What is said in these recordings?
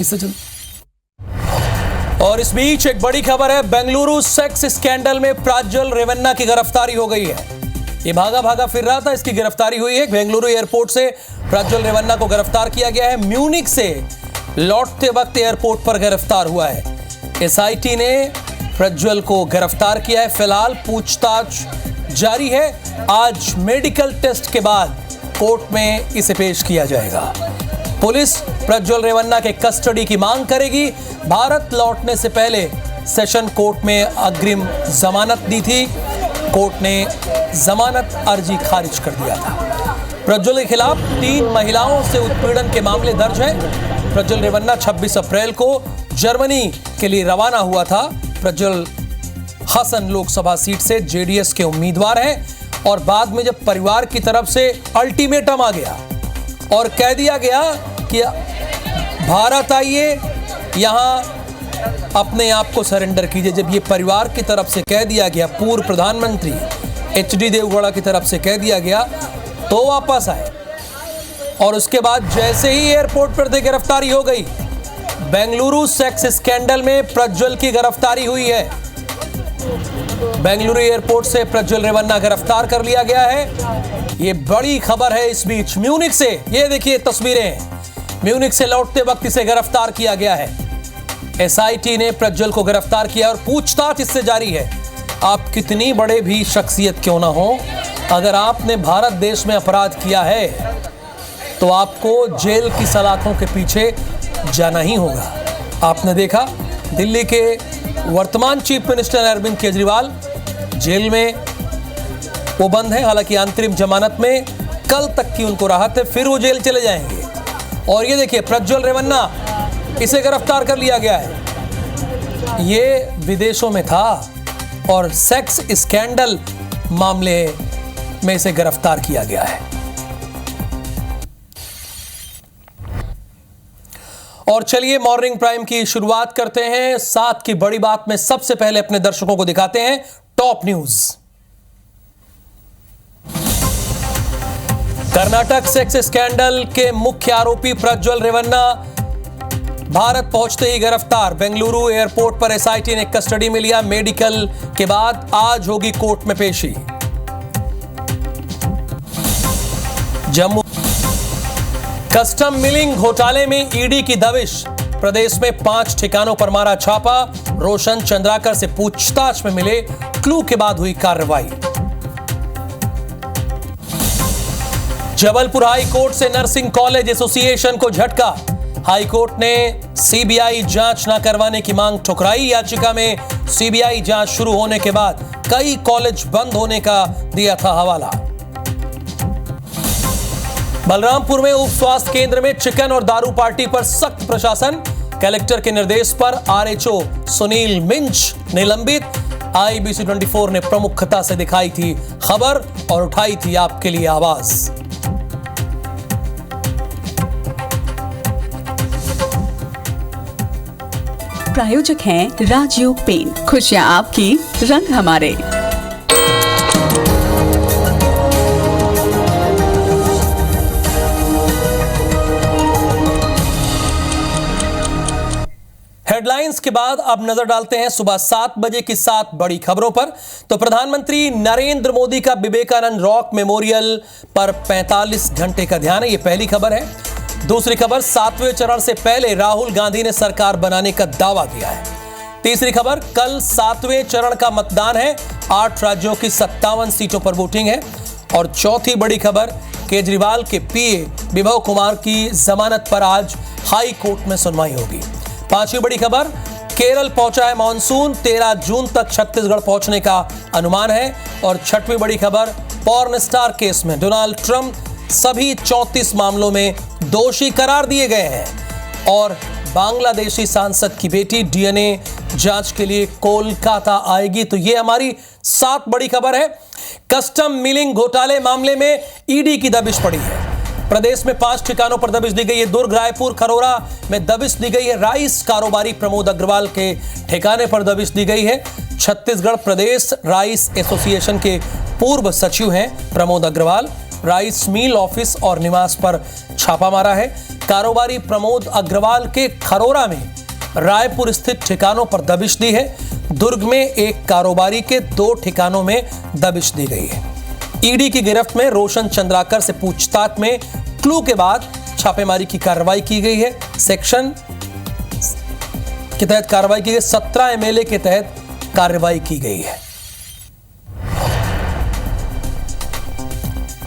किससे चल। और इस बीच एक बड़ी खबर है, बेंगलुरु सेक्स स्कैंडल में प्राज्वल रेवन्ना की गिरफ्तारी हो गई है। ये भागा भागा फिर रहा था, इसकी गिरफ्तारी हुई है। बेंगलुरु एयरपोर्ट से प्राज्वल रेवन्ना को गिरफ्तार किया गया है। म्यूनिक से लौटते वक्त एयरपोर्ट पर गिरफ्तार हुआ है। एसआईटी ने प्रज्वल को गिरफ्तार किया है। फिलहाल पूछताछ जारी है। आज मेडिकल टेस्ट के बाद कोर्ट में इसे पेश किया जाएगा। पुलिस प्रज्वल रेवन्ना के कस्टडी की मांग करेगी। भारत लौटने से पहले सेशन कोर्ट में अग्रिम जमानत दी थी। कोर्ट ने जमानत अर्जी खारिज कर दिया था। प्रज्वल के खिलाफ 3 महिलाओं से उत्पीड़न के मामले दर्ज हैं। प्रज्वल रेवन्ना 26 अप्रैल को जर्मनी के लिए रवाना हुआ था। प्रज्वल हसन लोकसभा सीट से जेडीएस के उम्मीदवार हैं और बाद में जब परिवार की तरफ से अल्टीमेटम आ गया और कह दिया गया कि भारत आइए, यहां अपने आप को सरेंडर कीजिए, जब ये परिवार की तरफ से कह दिया गया, पूर्व प्रधानमंत्री एचडी देवगौड़ा की तरफ से कह दिया गया, तो वापस आए। और उसके बाद जैसे ही एयरपोर्ट पर गिरफ्तारी हो गई, बेंगलुरु सेक्स स्कैंडल में प्रज्वल की गिरफ्तारी हुई है। बेंगलुरु एयरपोर्ट से प्रज्वल रेवन्ना गिरफ्तार कर लिया गया है। ये बड़ी खबर है। इस बीच म्यूनिक से, ये देखिए तस्वीरें, म्यूनिक से लौटते वक्त इसे गिरफ्तार किया गया है। एसआईटी ने प्रज्वल को गिरफ्तार किया और पूछताछ इससे जारी है। आप कितनी बड़े भी शख्सियत क्यों ना हो, अगर आपने भारत देश में अपराध किया है तो आपको जेल की सलाखों के पीछे जाना ही होगा। आपने देखा दिल्ली के वर्तमान chief minister Arvind Kejriwal jail में वो बंद है, हालांकि अंतरिम जमानत में, कल तक की उनको राहत है, फिर वो जेल चले जाएंगे। और ये देखिए प्रज्वल रेवन्ना, इसे गिरफ्तार कर लिया गया है। ये विदेशों में था और सेक्स स्कैंडल मामले में इसे गिरफ्तार किया गया है। और चलिए मॉर्निंग प्राइम की शुरुआत करते हैं। 7 की बड़ी बात में सबसे पहले अपने दर्शकों को दिखाते हैं top news. Karnataka sex scandal के मुख्य आरोपी प्रज्वल रेवन्ना भारत पहुंचते ही गिरफ्तार। बेंगलुरु एयरपोर्ट पर एसआईटी ने कस्टडी में लिया। मेडिकल के बाद आज होगी कोर्ट में पेशी। जम्मू कस्टम मिलिंग घोटाले में ईडी की दबिश। प्रदेश में 5 ठिकानों पर मारा छापा। रोशन चंद्राकर से पूछताछ में मिले क्लू के बाद हुई कार्रवाई। जबलपुर हाई कोर्ट से नर्सिंग कॉलेज एसोसिएशन को झटका। हाई कोर्ट ने सीबीआई जांच न करवाने की मांग ठुकराई। याचिका में सीबीआई जांच शुरू होने के बाद कई कॉलेज बंद होने का दिया था हवाला। बलरामपुर में उप स्वास्थ्य केंद्र में चिकन और दारू पार्टी पर सख्त प्रशासन। कलेक्टर के निर्देश पर आरएचओ सुनील मिंज निलंबित। आईबीसी 24 ने प्रमुखता से दिखाई थी खबर और उठाई थी आपके लिए आवाज। प्रायोजक हैं राजयोग पेन। खुशियां आपकी, रंग हमारे। हेडलाइंस के बाद अब नजर डालते हैं सुबह 7 बजे की 7 बड़ी खबरों पर। तो प्रधानमंत्री नरेंद्र मोदी का विवेकानंद रॉक मेमोरियल पर 45 घंटे का ध्यान है, ये पहली खबर है। दूसरी खबर, 7वें चरण से पहले राहुल गांधी ने सरकार बनाने का दावा किया है। तीसरी खबर, कल 7वें चरण का मतदान है। 8 राज्यों की 57 सीटों पर वोटिंग है। और चौथी बड़ी खबर, केजरीवाल के पीए विभव कुमार की जमानत पर आज हाई कोर्ट में सुनवाई होगी। पांचवी बड़ी खबर, केरल पहुंचा है मानसून। 13 जून तक छत्तीसगढ़ पहुंचने का अनुमान है। और छठवीं बड़ी खबर, पॉर्न स्टार केस में डोनाल्ड ट्रंप सभी 34 मामलों में दोषी करार दिए गए हैं। और बांग्लादेशी सांसद की बेटी डीएनए जांच के लिए कोलकाता आएगी। तो ये हमारी 7 बड़ी खबर है। कस्टम मिलिंग घोटाले मामले में ईडी की दबिश पड़ी है। प्रदेश में 5 ठिकानों पर दबिश दी गई है। दुर्ग, रायपुर, खरोरा में दबिश दी गई है। राइस कारोबारी प्रमोद अग्रवाल के ठिकाने पर दबिश दी गई है। छत्तीसगढ़ प्रदेश राइस एसोसिएशन के पूर्व सचिव हैं Pramod Agarwal. Rice mill office और निवास पर छापा मारा है। कारोबारी प्रमोद अग्रवाल के खरोरा में रायपुर स्थित ठिकानों पर दबिश दी है। दुर्ग में एक कारोबारी के 2 ठिकानों में दबिश दी गई है। ईडी की गिरफ्त में रोशन चंद्राकर से पूछताछ में क्लू के बाद छापेमारी की कार्रवाई की गई है। सेक्शन के तहत कार्रवाई की गई, 17 एमएलए के तहत कार्रवाई की गई है।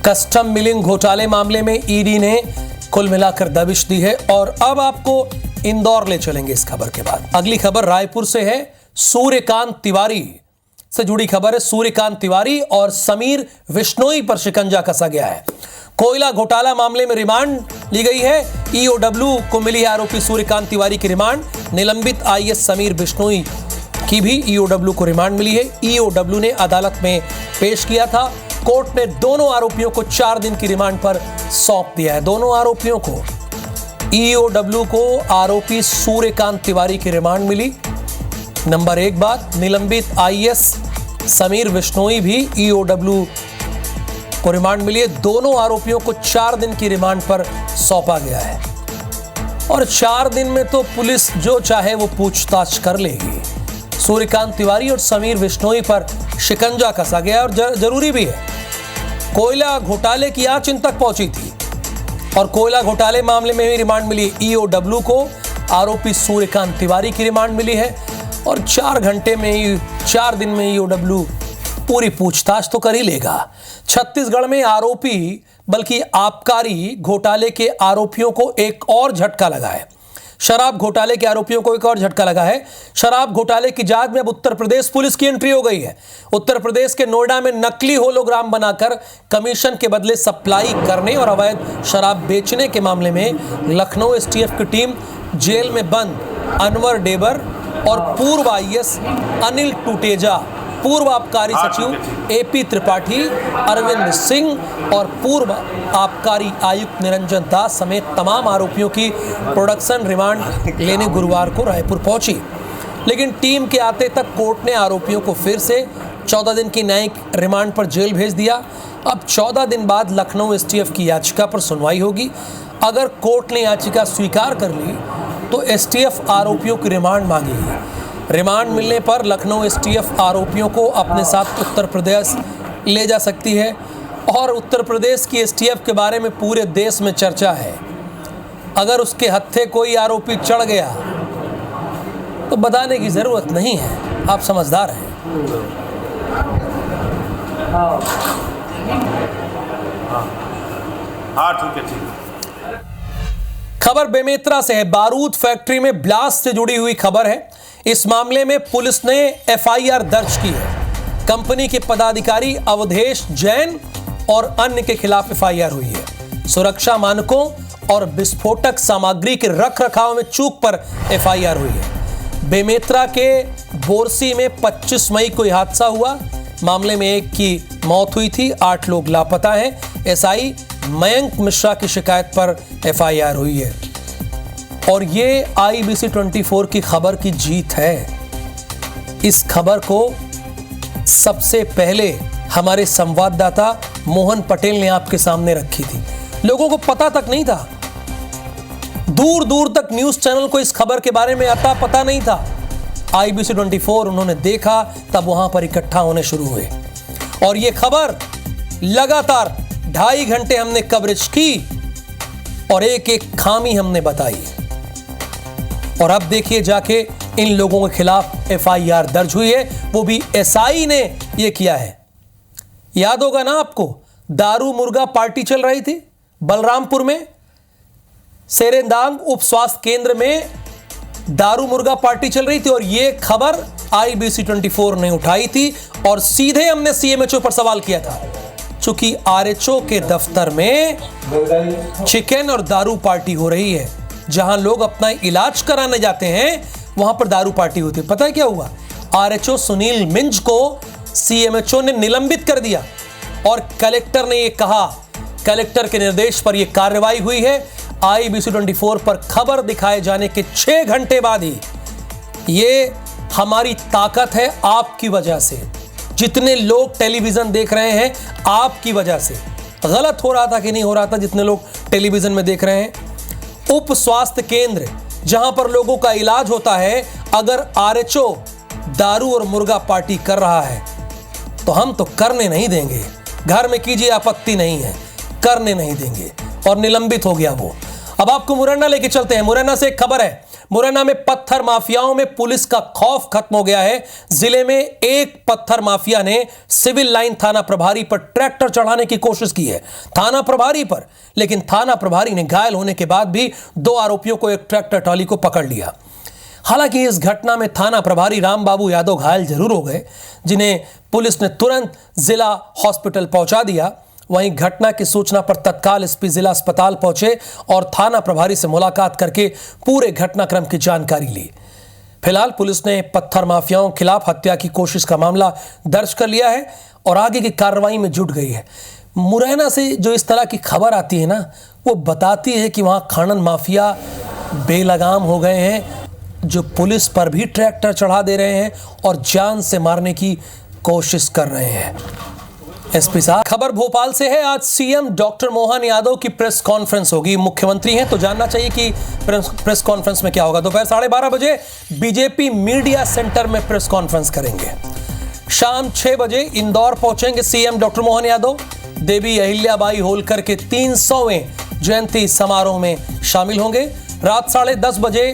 कस्टम मिलिंग घोटाले मामले में ईडी ने कुल मिलाकर दबिश दी है। और अब आपको इंदौर ले चलेंगे इस खबर के बाद। अगली खबर रायपुर से है। सूर्यकांत तिवारी से जुड़ी खबर है। सूर्यकांत तिवारी और समीर विश्नोई पर शिकंजा कसा गया है। कोयला घोटाला मामले में रिमांड ली गई है। ईओडब्ल्यू को मिली आरोपी सूर्यकांत तिवारी की रिमांड। निलंबित आईएएस समीर बिश्नोई की भी ईओडब्ल्यू को रिमांड मिली है। ईओडब्ल्यू ने अदालत में पेश किया था। कोर्ट ने दोनों आरोपियों को 4 दिन की रिमांड पर सौंप दिया है। दोनों आरोपियों को, ईओडब्ल्यू को आरोपी सूर्यकांत तिवारी की रिमांड मिली। नंबर 1 बात, निलंबित आईएएस समीर बिश्नोई भी ईओडब्ल्यू को रिमांड मिली है। दोनों आरोपियों को 4 दिन की रिमांड पर सौंपा गया है। और 4 दिन में तो पुलिस जो चाहे वो पूछताछ कर लेगी। सूर्यकांत तिवारी और समीर बिश्नोई पर शिकंजा कसा गया और जरूरी भी है। कोयला घोटाले की आंच इन तक पहुंची थी और कोयला घोटाले मामले में भी रिमांड मिली। ईओडब्ल्यू को आरोपी सूर्यकांत तिवारी की रिमांड मिली है और 4 घंटे में ही, 4 दिन में ईओडब्ल्यू पूरी पूछताछ तो कर ही लेगा। छत्तीसगढ़ में आरोपी बल्कि आबकारी घोटाले के आरोपियों को एक और झटका लगा है। शराब घोटाले के आरोपियों को एक और झटका लगा है। शराब घोटाले की जांच में अब उत्तर प्रदेश पुलिस की एंट्री हो गई है। उत्तर प्रदेश के नोएडा में नकली होलोग्राम बनाकर कमीशन के बदले सप्लाई करने और अवैध शराब बेचने के मामले में लखनऊ एसटीएफ की टीम जेल में बंद अनवर डेबर और पूर्व आईएएस अनिल टूटेजा, पूर्व आबकारी सचिव एपी त्रिपाठी, अरविंद सिंह और पूर्व आबकारी आयुक्त निरंजन दास समेत तमाम आरोपियों की प्रोडक्शन रिमांड लेने गुरुवार को रायपुर पहुंची। लेकिन टीम के आते तक कोर्ट ने आरोपियों को फिर से 14 दिन की न्यायिक रिमांड पर जेल भेज दिया। अब 14 दिन बाद लखनऊ एसटीएफ की याचिका पर सुनवाई होगी। अगर कोर्ट ने याचिका स्वीकार कर ली तो एसटीएफ आरोपियों की रिमांड मांगेगी। रिमांड मिलने पर लखनऊ एसटीएफ आरोपियों को अपने साथ उत्तर प्रदेश ले जा सकती है और उत्तर प्रदेश की एसटीएफ के बारे में पूरे देश में चर्चा है। अगर उसके हत्थे कोई आरोपी चढ़ गया तो बताने की ज़रूरत नहीं है, आप समझदार हैं। हाँ ठीक है, ठीक है। खबर बेमेतरा से है। बारूद फैक्ट्री में ब्लास्ट से जुड़ी हुई खबर है। इस मामले में पुलिस ने एफआईआर दर्ज की है। कंपनी के पदाधिकारी अवधेश जैन और अन्य के खिलाफ एफआईआर हुई है। सुरक्षा मानकों और विस्फोटक सामग्री के रखरखाव में चूक पर एफआईआर हुई है। बेमेतरा के बोरसी में 25 मई को यह हादसा हुआ। मामले में एक की मौत हुई थी, 8 लोग लापता हैं। एसआई मयंक मिश्रा की शिकायत पर एफआईआर हुई है और ये IBC 24 की खबर की जीत है। इस खबर को सबसे पहले हमारे संवाददाता मोहन पटेल ने आपके सामने रखी थी। लोगों को पता तक नहीं था, दूर दूर तक न्यूज चैनल को इस खबर के बारे में अता पता नहीं था। IBC 24 उन्होंने देखा, तब वहां पर इकट्ठा होने शुरू हुए और ये खबर लगातार 2.5 घंटे हमने कवरेज की और एक एक खामी हमने बताई। और अब देखिए जाके इन लोगों के खिलाफ एफआईआर दर्ज हुई है, वो भी एसआई ने ये किया है। याद होगा ना आपको, दारू मुर्गा पार्टी चल रही थी बलरामपुर में, सेरेंदांग उप स्वास्थ्य केंद्र में दारू मुर्गा पार्टी चल रही थी और ये खबर IBC 24 ने उठाई थी और सीधे हमने CMHO पर सवाल किया था। चूंकि RHO के दफ्तर में चिकन और दारू पार्टी हो रही है, जहां लोग अपना इलाज कराने जाते हैं वहां पर दारू पार्टी होती है। पता है क्या हुआ? RHO सुनील मिंज को CMHO ने निलंबित कर दिया और कलेक्टर ने यह कहा, कलेक्टर के निर्देश पर यह कार्रवाई हुई है। IBC 24 पर खबर दिखाए जाने के 6 घंटे बाद ही, ये हमारी ताकत है आपकी वजह से। जितने लोग टेलीविजन देख रहे हैं आपकी वजह से। गलत हो रहा था कि नहीं हो रहा था जितने लोग टेलीविजन में देख रहे हैं, उप स्वास्थ्य केंद्र जहां पर लोगों का इलाज होता है, अगर आरएचओ दारू और मुर्गा पार्टी कर रहा है तो हम तो करने नहीं देंगे। घर में कीजिए, आपत्ति नहीं है, करने नहीं देंगे। और निलंबित हो गया वो। अब आपको मुरैना लेके चलते हैं। मुरैना से एक खबर है। मुरैना में पत्थर माफियाओं में पुलिस का खौफ खत्म हो गया है। जिले में एक पत्थर माफिया ने सिविल लाइन थाना प्रभारी पर ट्रैक्टर चढ़ाने की कोशिश की है, थाना प्रभारी पर, लेकिन थाना प्रभारी ने घायल होने के बाद भी 2 आरोपियों को एक ट्रैक्टर ट्रॉली को पकड़ लिया। हालांकि इस घटना में थाना प्रभारी रामबाबू यादव घायल जरूर हो गए, जिन्हें पुलिस ने तुरंत जिला हॉस्पिटल पहुंचा दिया। वहीं घटना की सूचना पर तत्काल एसपी जिला अस्पताल पहुंचे और थाना प्रभारी से मुलाकात करके पूरे घटनाक्रम की जानकारी ली। फिलहाल पुलिस ने पत्थर माफियाओं के खिलाफ हत्या की कोशिश का मामला दर्ज कर लिया है और आगे की कार्रवाई में जुट गई है। मुरैना से जो इस तरह की खबर आती है ना, वो बताती है कि वहां खनन माफिया बेलगाम हो गए हैं, जो पुलिस पर भी ट्रैक्टर चढ़ा दे रहे हैं और जान से मारने की कोशिश कर रहे हैं। एसपी साहब, खबर भोपाल से है। आज सीएम डॉक्टर मोहन यादव की प्रेस कॉन्फ्रेंस होगी। मुख्यमंत्री हैं तो जानना चाहिए कि प्रेस कॉन्फ्रेंस में क्या होगा। दोपहर 12:30 बजे बीजेपी मीडिया सेंटर में प्रेस कॉन्फ्रेंस करेंगे। शाम 6 बजे इंदौर पहुंचेंगे सीएम डॉक्टर मोहन यादव। देवी अहिल्याबाई होलकर के 300वें जयंती समारोह में शामिल होंगे। रात 10:30 बजे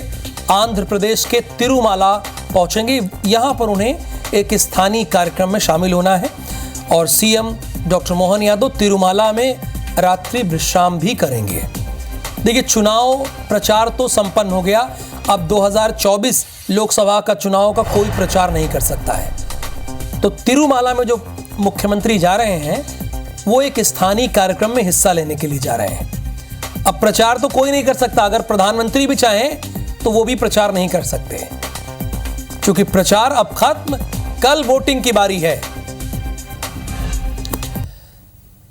आंध्र प्रदेश के तिरुमाला पहुंचेंगे। यहां पर उन्हें एक स्थानीय कार्यक्रम में शामिल होना है और सीएम डॉक्टर मोहन यादव तिरुमाला में रात्रि विश्राम भी करेंगे। देखिए, चुनाव प्रचार तो संपन्न हो गया। अब 2024 लोकसभा का चुनाव का कोई प्रचार नहीं कर सकता है। तो तिरुमाला में जो मुख्यमंत्री जा रहे हैं वो एक स्थानीय कार्यक्रम में हिस्सा लेने के लिए जा रहे हैं। अब प्रचार तो कोई नहीं कर सकता। अगर प्रधानमंत्री भी चाहें तो वो भी प्रचार नहीं कर सकते, क्योंकि प्रचार अब खत्म। कल वोटिंग की बारी है।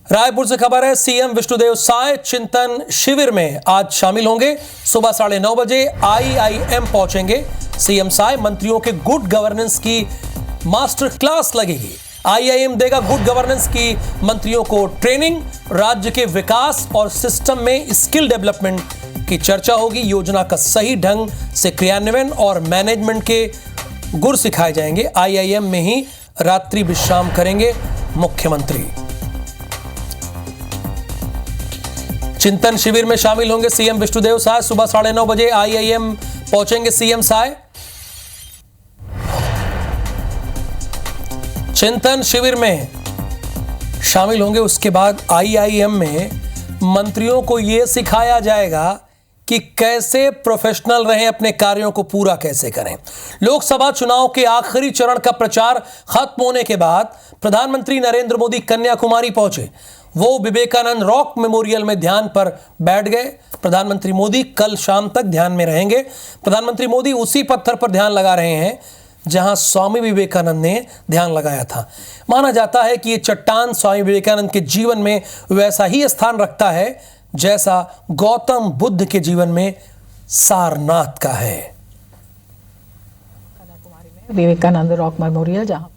रायपुर से खबर है। सीएम विष्णुदेव साय चिंतन शिविर में आज शामिल होंगे। सुबह 9:30 बजे आईआईएम पहुंचेंगे सीएम साय। मंत्रियों के गुड गवर्नेंस की मास्टर क्लास लगेगी। आईआईएम देगा गुड गवर्नेंस की मंत्रियों को ट्रेनिंग। राज्य के विकास और सिस्टम में स्किल डेवलपमेंट की चर्चा होगी। योजना का सही ढंग से क्रियान्वयन और मैनेजमेंट के गुर सिखाए जाएंगे। आईआईएम में ही रात्रि विश्राम करेंगे मुख्यमंत्री। चिंतन शिविर में शामिल होंगे सीएम विष्णुदेव साय। सुबह 9:30 बजे आईआईएम पहुंचेंगे सीएम साय। चिंतन शिविर में शामिल होंगे। उसके बाद आईआईएम में मंत्रियों को यह सिखाया जाएगा कि कैसे प्रोफेशनल रहें, अपने कार्यों को पूरा कैसे करें। लोकसभा चुनाव के आखिरी चरण का प्रचार खत्म होने के बाद प्रधानमंत्री नरेंद्र मोदी कन्याकुमारी पहुंचे। वो विवेकानंद रॉक मेमोरियल में ध्यान पर बैठ गए। प्रधानमंत्री मोदी कल शाम तक ध्यान में रहेंगे। प्रधानमंत्री मोदी उसी पत्थर पर ध्यान लगा रहे हैं जहां स्वामी विवेकानंद ने ध्यान लगाया था। माना जाता है कि ये चट्टान स्वामी विवेकानंद के जीवन में वैसा ही स्थान रखता है जैसा गौतम बुद्ध के जीवन में सारनाथ का है। विवेकानंद रॉक मेमोरियल जहां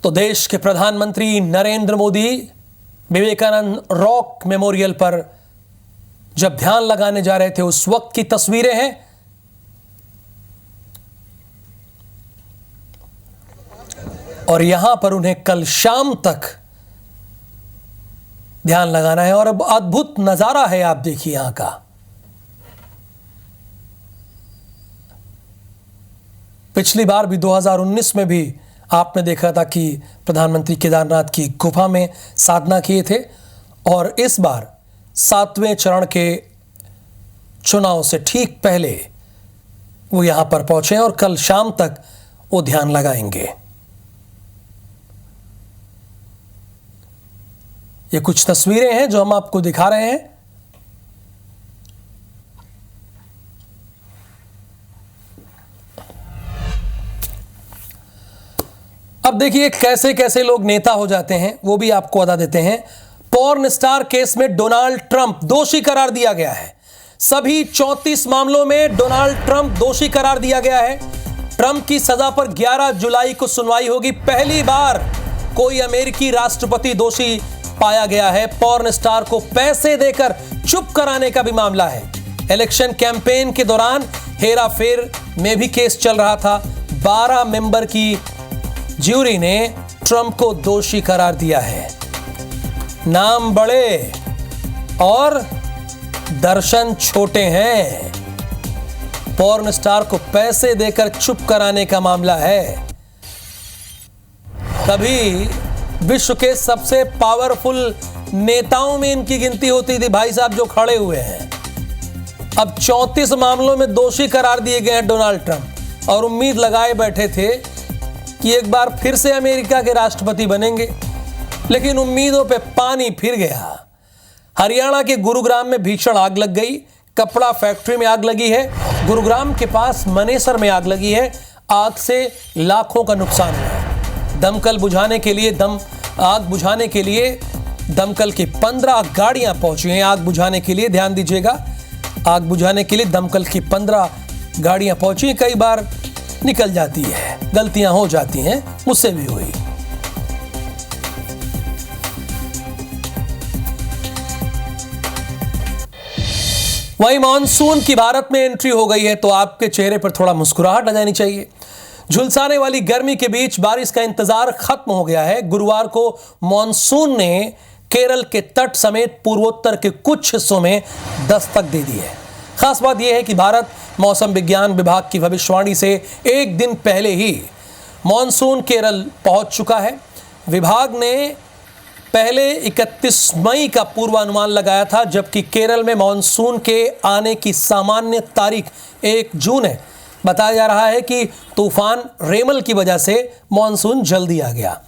तो देश के प्रधानमंत्री नरेंद्र मोदी विवेकानंद रॉक मेमोरियल पर जब ध्यान लगाने जा रहे थे, उस वक्त की तस्वीरें हैं। और यहां पर उन्हें कल शाम तक ध्यान लगाना है। और अब अद्भुत नजारा है, आप देखिए यहां का। पिछली बार भी 2019 में भी आपने देखा था कि प्रधानमंत्री केदारनाथ की गुफा में साधना किए थे। और इस बार 7वें चरण के चुनाव से ठीक पहले वो यहां पर पहुंचे और कल शाम तक वो ध्यान लगाएंगे। ये कुछ तस्वीरें हैं जो हम आपको दिखा रहे हैं। अब देखिए कैसे कैसे लोग नेता हो जाते हैं, वो भी आपको बता देते हैं। पॉर्न स्टार केस में डोनाल्ड ट्रंप दोषी करार दिया गया है। सभी 34 मामलों में डोनाल्ड ट्रंप दोषी करार दिया गया है। ट्रंप की सजा पर 11 जुलाई को सुनवाई होगी। पहली बार कोई अमेरिकी राष्ट्रपति दोषी पाया गया है। पॉर्न स्टार को पैसे देकर चुप कराने का भी मामला है। इलेक्शन कैंपेन के दौरान हेराफेर में भी केस चल रहा था। 12 मेंबर की ज्यूरी ने ट्रंप को दोषी करार दिया है। नाम बड़े और दर्शन छोटे हैं। पॉर्न स्टार को पैसे देकर चुप कराने का मामला है। कभी विश्व के सबसे पावरफुल नेताओं में इनकी गिनती होती थी भाई साहब, जो खड़े हुए हैं। अब 34 मामलों में दोषी करार दिए गए हैं डोनाल्ड ट्रंप, और उम्मीद लगाए बैठे थे कि एक बार फिर से अमेरिका के राष्ट्रपति बनेंगे, लेकिन उम्मीदों पे पानी फिर गया। हरियाणा के गुरुग्राम में भीषण आग लग गई। कपड़ा फैक्ट्री में आग लगी है। गुरुग्राम के पास मनेसर में आग लगी है। आग से लाखों का नुकसान हुआ है। दमकल बुझाने के लिए आग बुझाने के लिए दमकल की 15 गाड़ियां पहुंची हैं। आग बुझाने के लिए ध्यान दीजिएगा, आग बुझाने के लिए दमकल की 15 गाड़ियां पहुंची। कई बार निकल जाती है, गलतियां हो जाती हैं, मुझसे भी हुई। वहीं मॉनसून की भारत में एंट्री हो गई है, तो आपके चेहरे पर थोड़ा मुस्कुराहट आ जानी चाहिए। झुलसाने वाली गर्मी के बीच बारिश का इंतजार खत्म हो गया है। गुरुवार को मॉनसून ने केरल के तट समेत पूर्वोत्तर के कुछ हिस्सों में दस्तक दे दी है। खास बात यह है कि भारत मौसम विज्ञान विभाग की भविष्यवाणी से एक दिन पहले ही मॉनसून केरल पहुंच चुका है। विभाग ने पहले 31 मई का पूर्वानुमान लगाया था, जबकि केरल में मॉनसून के आने की सामान्य तारीख 1 जून है। बताया जा रहा है कि तूफान रेमल की वजह से मॉनसून जल्दी आ गया।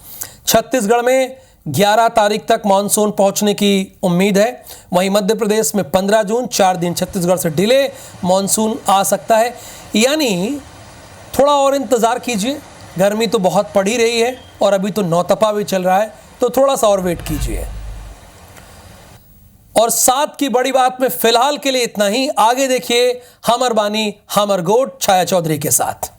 छत्तीसगढ़ में 11 तारीख तक मॉनसून पहुंचने की उम्मीद है। वहीं मध्य प्रदेश में 15 जून, 4 दिन छत्तीसगढ़ से डिले मॉनसून आ सकता है। यानी थोड़ा और इंतज़ार कीजिए। गर्मी तो बहुत पड़ ही रही है और अभी तो नौतपा भी चल रहा है, तो थोड़ा सा और वेट कीजिए। और साथ की बड़ी बात में फिलहाल के लिए इतना ही। आगे देखिए हमर बानी हमर गोट छाया चौधरी के साथ।